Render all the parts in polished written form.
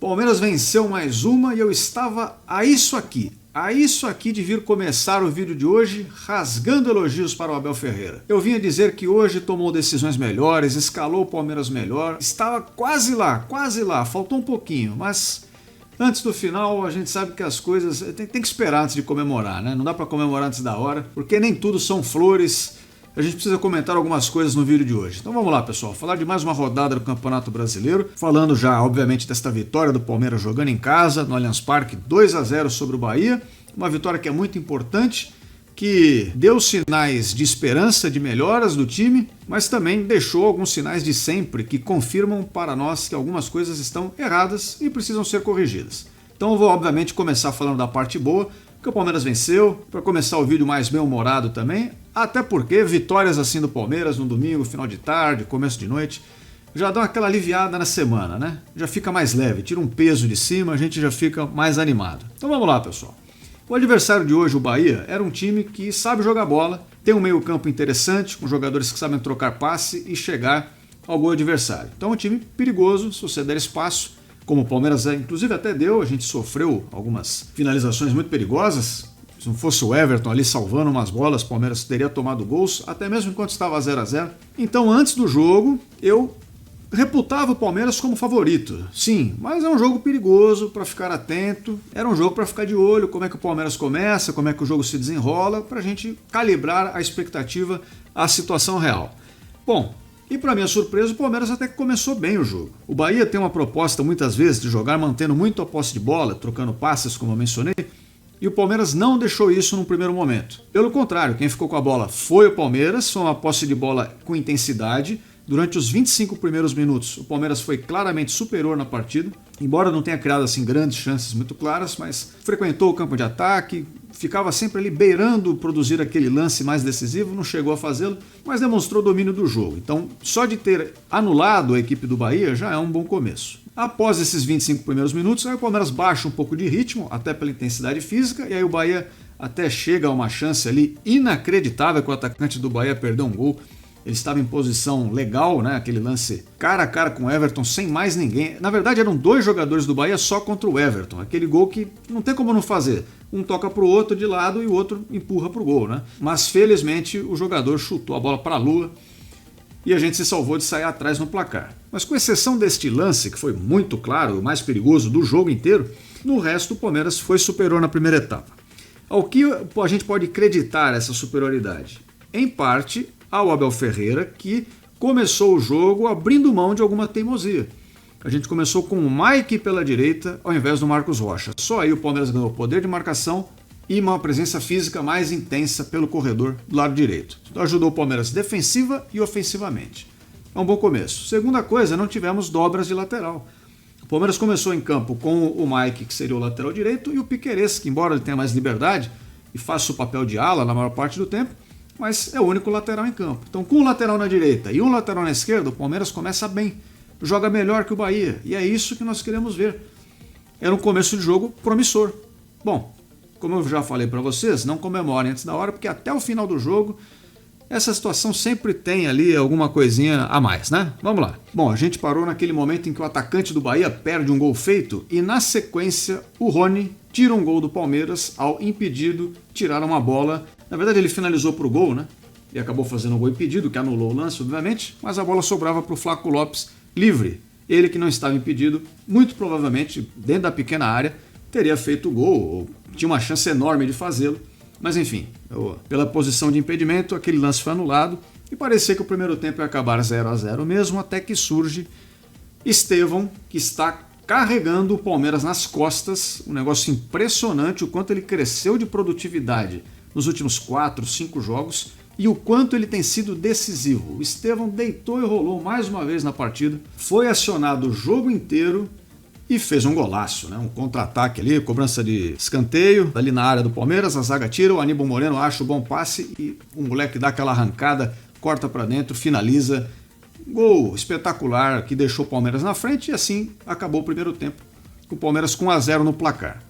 Palmeiras venceu mais uma e eu estava a isso aqui de vir começar o vídeo de hoje rasgando elogios para o Abel Ferreira. Eu vinha dizer que hoje tomou decisões melhores, escalou o Palmeiras melhor, estava quase lá, faltou um pouquinho, mas antes do final a gente sabe que as coisas tem que esperar antes de comemorar, né? Não dá para comemorar antes da hora, porque nem tudo são flores. A gente precisa comentar algumas coisas no vídeo de hoje. Então vamos lá, pessoal, falar de mais uma rodada do Campeonato Brasileiro, falando já, obviamente, desta vitória do Palmeiras jogando em casa, no Allianz Parque, 2-0 sobre o Bahia, uma vitória que é muito importante, que deu sinais de esperança, de melhoras do time, mas também deixou alguns sinais de sempre que confirmam para nós que algumas coisas estão erradas e precisam ser corrigidas. Então eu vou, obviamente, começar falando da parte boa, que o Palmeiras venceu, para começar o vídeo mais bem-humorado também, até porque vitórias assim do Palmeiras no domingo, final de tarde, começo de noite, já dão aquela aliviada na semana, né? Já fica mais leve, tira um peso de cima, a gente já fica mais animado. Então vamos lá, pessoal. O adversário de hoje, o Bahia, era um time que sabe jogar bola, tem um meio-campo interessante, com jogadores que sabem trocar passe e chegar ao gol adversário. Então é um time perigoso, se você der espaço, como o Palmeiras inclusive até deu, a gente sofreu algumas finalizações muito perigosas. Se não fosse o Everton ali salvando umas bolas, o Palmeiras teria tomado gols, até mesmo enquanto estava 0-0. Então antes do jogo, eu reputava o Palmeiras como favorito. Sim, mas é um jogo perigoso para ficar atento, era um jogo para ficar de olho, como é que o Palmeiras começa, como é que o jogo se desenrola, para a gente calibrar a expectativa à situação real. Bom, e para minha surpresa, o Palmeiras até que começou bem o jogo. O Bahia tem uma proposta muitas vezes de jogar mantendo muito a posse de bola, trocando passes, como eu mencionei, e o Palmeiras não deixou isso no primeiro momento. Pelo contrário, quem ficou com a bola foi o Palmeiras, foi uma posse de bola com intensidade. Durante os 25 primeiros minutos, o Palmeiras foi claramente superior na partida, embora não tenha criado assim grandes chances muito claras, mas frequentou o campo de ataque, ficava sempre ali beirando produzir aquele lance mais decisivo, não chegou a fazê-lo, mas demonstrou domínio do jogo. Então, só de ter anulado a equipe do Bahia já é um bom começo. Após esses 25 primeiros minutos, aí o Palmeiras baixa um pouco de ritmo, até pela intensidade física, e aí o Bahia até chega a uma chance ali inacreditável que o atacante do Bahia perdeu um gol. Ele estava em posição legal, né? Aquele lance cara a cara com o Everton, sem mais ninguém. Na verdade, eram dois jogadores do Bahia só contra o Everton. Aquele gol que não tem como não fazer. Um toca para o outro de lado e o outro empurra para o gol, né? Mas, felizmente, o jogador chutou a bola para a lua e a gente se salvou de sair atrás no placar. Mas com exceção deste lance, que foi muito claro, o mais perigoso do jogo inteiro, no resto o Palmeiras foi superior na primeira etapa. Ao que a gente pode acreditar essa superioridade? Em parte ao Abel Ferreira, que começou o jogo abrindo mão de alguma teimosia. A gente começou com o Mike pela direita ao invés do Marcos Rocha. Só aí o Palmeiras ganhou poder de marcação e uma presença física mais intensa pelo corredor do lado direito. Então ajudou o Palmeiras defensiva e ofensivamente. É um bom começo. Segunda coisa, não tivemos dobras de lateral. O Palmeiras começou em campo com o Mike, que seria o lateral direito, e o Piquerez, que embora ele tenha mais liberdade e faça o papel de ala na maior parte do tempo, mas é o único lateral em campo. Então, com um lateral na direita e um lateral na esquerda, o Palmeiras começa bem, joga melhor que o Bahia, e é isso que nós queremos ver. Era um começo de jogo promissor. Bom, como eu já falei para vocês, não comemorem antes da hora, porque até o final do jogo, essa situação sempre tem ali alguma coisinha a mais, né? Vamos lá. Bom, a gente parou naquele momento em que o atacante do Bahia perde um gol feito e, na sequência, o Rony tira um gol do Palmeiras ao impedido tirar uma bola. Na verdade, ele finalizou para o gol, né? E acabou fazendo um gol impedido, que anulou o lance, obviamente, mas a bola sobrava para o Flaco Lopes livre. Ele que não estava impedido, muito provavelmente, dentro da pequena área, teria feito o gol, ou tinha uma chance enorme de fazê-lo. Mas enfim, pela posição de impedimento, aquele lance foi anulado e parecia que o primeiro tempo ia acabar 0-0 mesmo, até que surge Estevão, que está carregando o Palmeiras nas costas, um negócio impressionante, o quanto ele cresceu de produtividade nos últimos 4, 5 jogos e o quanto ele tem sido decisivo. O Estevão deitou e rolou mais uma vez na partida, foi acionado o jogo inteiro e fez um golaço, né? Um contra-ataque ali, cobrança de escanteio, ali na área do Palmeiras, a zaga tira, o Aníbal Moreno acha o bom passe e o moleque dá aquela arrancada, corta para dentro, finaliza. Gol espetacular que deixou o Palmeiras na frente e assim acabou o primeiro tempo, com o Palmeiras com 1-0 no placar.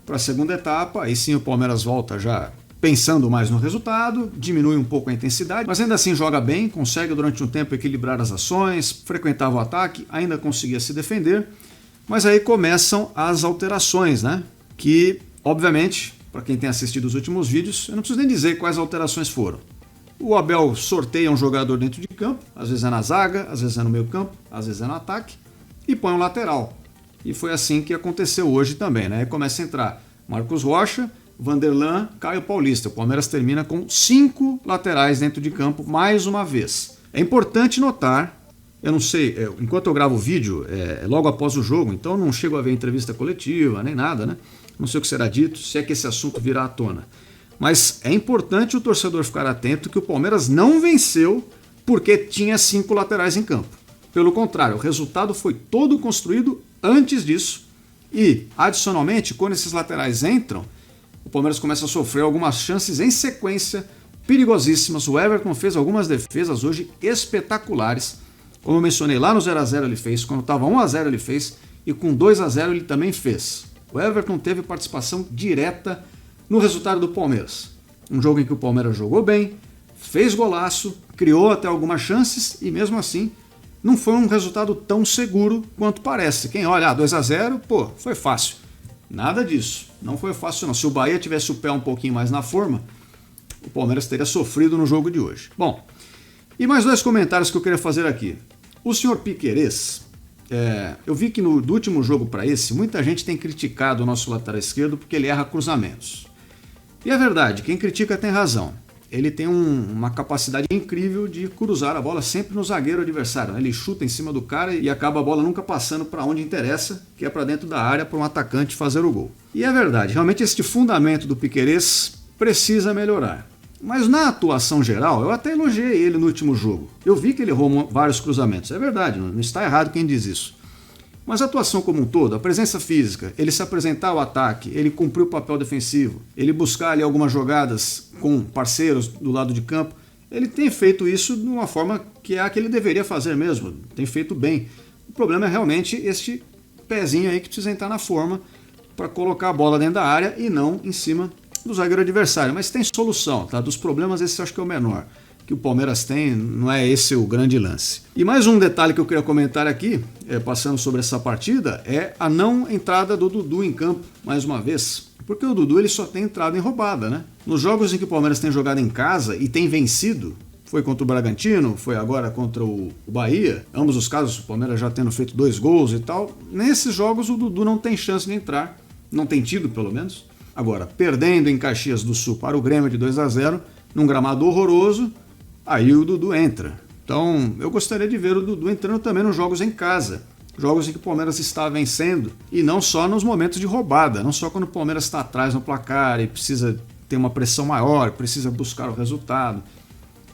Para a segunda etapa, aí sim o Palmeiras volta já pensando mais no resultado, diminui um pouco a intensidade, mas ainda assim joga bem, consegue durante um tempo equilibrar as ações, frequentava o ataque, ainda conseguia se defender, Mas aí começam as alterações, né? Que, obviamente, para quem tem assistido os últimos vídeos, eu não preciso nem dizer quais alterações foram. O Abel sorteia um jogador dentro de campo, às vezes é na zaga, às vezes é no meio campo, às vezes é no ataque, e põe um lateral. E foi assim que aconteceu hoje também, né? Aí começa a entrar Marcos Rocha, Vanderlan, Caio Paulista. O Palmeiras termina com 5 laterais dentro de campo mais uma vez. É importante notar, eu não sei, enquanto eu gravo o vídeo, logo após o jogo, então eu não chego a ver entrevista coletiva, nem nada, né? Não sei o que será dito, se é que esse assunto virá à tona. Mas é importante o torcedor ficar atento que o Palmeiras não venceu porque tinha 5 laterais em campo. Pelo contrário, o resultado foi todo construído antes disso e, adicionalmente, quando esses laterais entram, o Palmeiras começa a sofrer algumas chances em sequência perigosíssimas. O Everton fez algumas defesas hoje espetaculares. Como eu mencionei, lá no 0x0 ele fez, quando estava 1x0 ele fez e com 2x0 ele também fez. O Everton teve participação direta no resultado do Palmeiras. Um jogo em que o Palmeiras jogou bem, fez golaço, criou até algumas chances e mesmo assim não foi um resultado tão seguro quanto parece. Quem olha, 2x0, pô, foi fácil. Nada disso, não foi fácil não. Se o Bahia tivesse o pé um pouquinho mais na forma, o Palmeiras teria sofrido no jogo de hoje. Bom, e mais 2 comentários que eu queria fazer aqui. O senhor Piquerez, eu vi que do último jogo para esse, muita gente tem criticado o nosso lateral esquerdo porque ele erra cruzamentos. E é verdade, quem critica tem razão. Ele tem uma capacidade incrível de cruzar a bola sempre no zagueiro adversário. Ele chuta em cima do cara e acaba a bola nunca passando para onde interessa, que é para dentro da área para um atacante fazer o gol. E é verdade, realmente este fundamento do Piquerez precisa melhorar. Mas na atuação geral, eu até elogiei ele no último jogo. Eu vi que ele errou vários cruzamentos, é verdade, não está errado quem diz isso. Mas a atuação como um todo, a presença física, ele se apresentar ao ataque, ele cumprir o papel defensivo, ele buscar ali algumas jogadas com parceiros do lado de campo, ele tem feito isso de uma forma que é a que ele deveria fazer mesmo, tem feito bem. O problema é realmente este pezinho aí que precisa entrar na forma para colocar a bola dentro da área e não em cima do zagueiro adversário. Mas tem solução, tá? Dos problemas esse eu acho que é o menor que o Palmeiras tem, não é esse o grande lance. E mais um detalhe que eu queria comentar aqui, passando sobre essa partida, é a não entrada do Dudu em campo, mais uma vez. Porque o Dudu ele só tem entrado em roubada, né? Nos jogos em que o Palmeiras tem jogado em casa e tem vencido, foi contra o Bragantino, foi agora contra o Bahia, ambos os casos o Palmeiras já tendo feito 2 gols e tal, nesses jogos o Dudu não tem chance de entrar, não tem tido pelo menos. Agora, perdendo em Caxias do Sul para o Grêmio de 2x0, num gramado horroroso, aí o Dudu entra. Então, eu gostaria de ver o Dudu entrando também nos jogos em casa. Jogos em que o Palmeiras está vencendo. E não só nos momentos de roubada. Não só quando o Palmeiras está atrás no placar e precisa ter uma pressão maior, precisa buscar o resultado.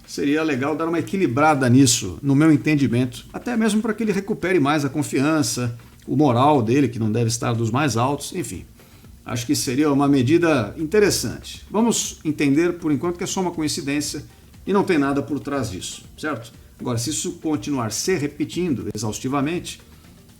Seria legal dar uma equilibrada nisso, no meu entendimento. Até mesmo para que ele recupere mais a confiança, o moral dele, que não deve estar dos mais altos. Enfim, acho que seria uma medida interessante. Vamos entender, por enquanto, que é só uma coincidência e não tem nada por trás disso, certo? Agora, se isso continuar se repetindo exaustivamente,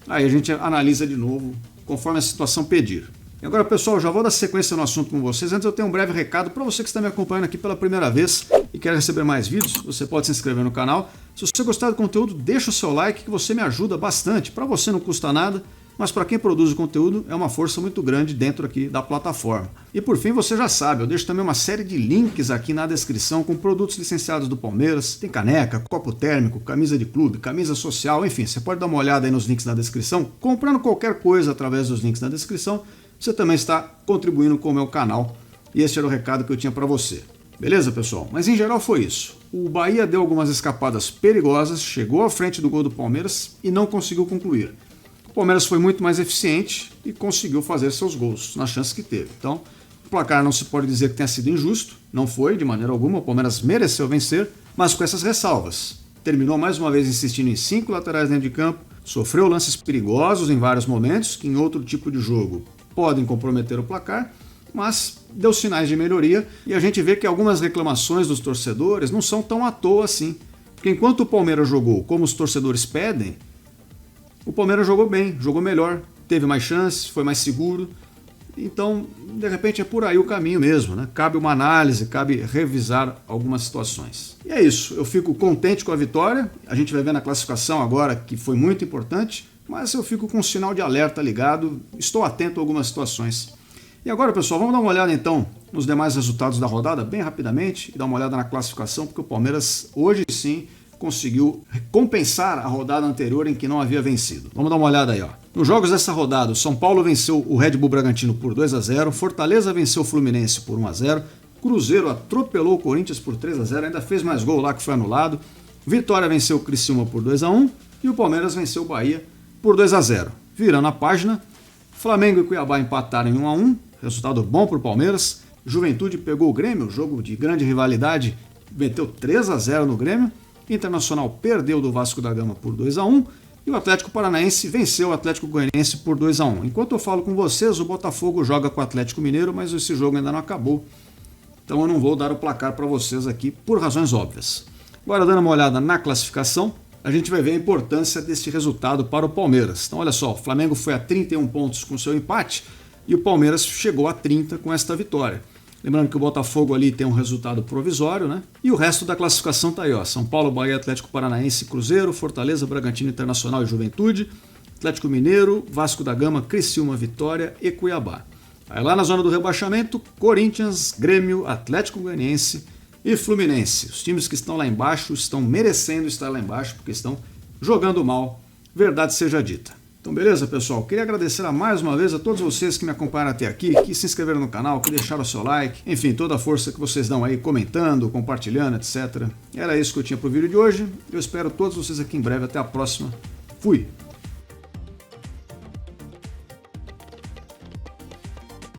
aí a gente analisa de novo, conforme a situação pedir. E agora, pessoal, já vou dar sequência no assunto com vocês. Antes eu tenho um breve recado para você que está me acompanhando aqui pela primeira vez e quer receber mais vídeos, você pode se inscrever no canal. Se você gostar do conteúdo, deixa o seu like, que você me ajuda bastante. Para você não custa nada, mas para quem produz o conteúdo é uma força muito grande dentro aqui da plataforma. E por fim, você já sabe, eu deixo também uma série de links aqui na descrição com produtos licenciados do Palmeiras. Tem caneca, copo térmico, camisa de clube, camisa social, enfim, você pode dar uma olhada aí nos links na descrição. Comprando qualquer coisa através dos links na descrição, você também está contribuindo com o meu canal. E esse era o recado que eu tinha para você. Beleza, pessoal? Mas em geral foi isso. O Bahia deu algumas escapadas perigosas, chegou à frente do gol do Palmeiras e não conseguiu concluir. O Palmeiras foi muito mais eficiente e conseguiu fazer seus gols nas chances que teve. Então, o placar não se pode dizer que tenha sido injusto, não foi de maneira alguma, o Palmeiras mereceu vencer, mas com essas ressalvas. Terminou mais uma vez insistindo em 5 laterais dentro de campo, sofreu lances perigosos em vários momentos, que em outro tipo de jogo podem comprometer o placar, mas deu sinais de melhoria e a gente vê que algumas reclamações dos torcedores não são tão à toa assim. Porque enquanto o Palmeiras jogou como os torcedores pedem, o Palmeiras jogou bem, jogou melhor, teve mais chances, foi mais seguro. Então, de repente, é por aí o caminho mesmo, né? Cabe uma análise, cabe revisar algumas situações. E é isso, eu fico contente com a vitória. A gente vai ver na classificação agora que foi muito importante. mas eu fico com um sinal de alerta ligado, estou atento a algumas situações. E agora, pessoal, vamos dar uma olhada então nos demais resultados da rodada, bem rapidamente, e dar uma olhada na classificação, porque o Palmeiras hoje sim conseguiu compensar a rodada anterior em que não havia vencido. Vamos dar uma olhada aí, ó. Nos jogos dessa rodada, o São Paulo venceu o Red Bull Bragantino por 2-0, Fortaleza venceu o Fluminense por 1-0, Cruzeiro atropelou o Corinthians por 3-0, ainda fez mais gol lá que foi anulado, Vitória venceu o Criciúma por 2-1 e o Palmeiras venceu o Bahia por 2-0. Virando a página, Flamengo e Cuiabá empataram em 1-1, resultado bom para o Palmeiras, Juventude pegou o Grêmio, jogo de grande rivalidade, meteu 3-0 no Grêmio, Internacional perdeu do Vasco da Gama por 2-1 e o Atlético Paranaense venceu o Atlético Goianiense por 2-1. Enquanto eu falo com vocês, o Botafogo joga com o Atlético Mineiro, mas esse jogo ainda não acabou. Então eu não vou dar o placar para vocês aqui por razões óbvias. Agora, dando uma olhada na classificação, a gente vai ver a importância desse resultado para o Palmeiras. Então olha só, o Flamengo foi a 31 pontos com seu empate e o Palmeiras chegou a 30 com esta vitória. Lembrando que o Botafogo ali tem um resultado provisório, né? E o resto da classificação tá aí, ó. São Paulo, Bahia, Atlético Paranaense, Cruzeiro, Fortaleza, Bragantino, Internacional e Juventude, Atlético Mineiro, Vasco da Gama, Criciúma, Vitória e Cuiabá. Aí lá na zona do rebaixamento, Corinthians, Grêmio, Atlético Goianiense e Fluminense. Os times que estão lá embaixo estão merecendo estar lá embaixo porque estão jogando mal, verdade seja dita. Então beleza, pessoal? Queria agradecer mais uma vez a todos vocês que me acompanharam até aqui, que se inscreveram no canal, que deixaram o seu like, enfim, toda a força que vocês dão aí comentando, compartilhando, etc. Era isso que eu tinha pro vídeo de hoje. Eu espero todos vocês aqui em breve. Até a próxima. Fui!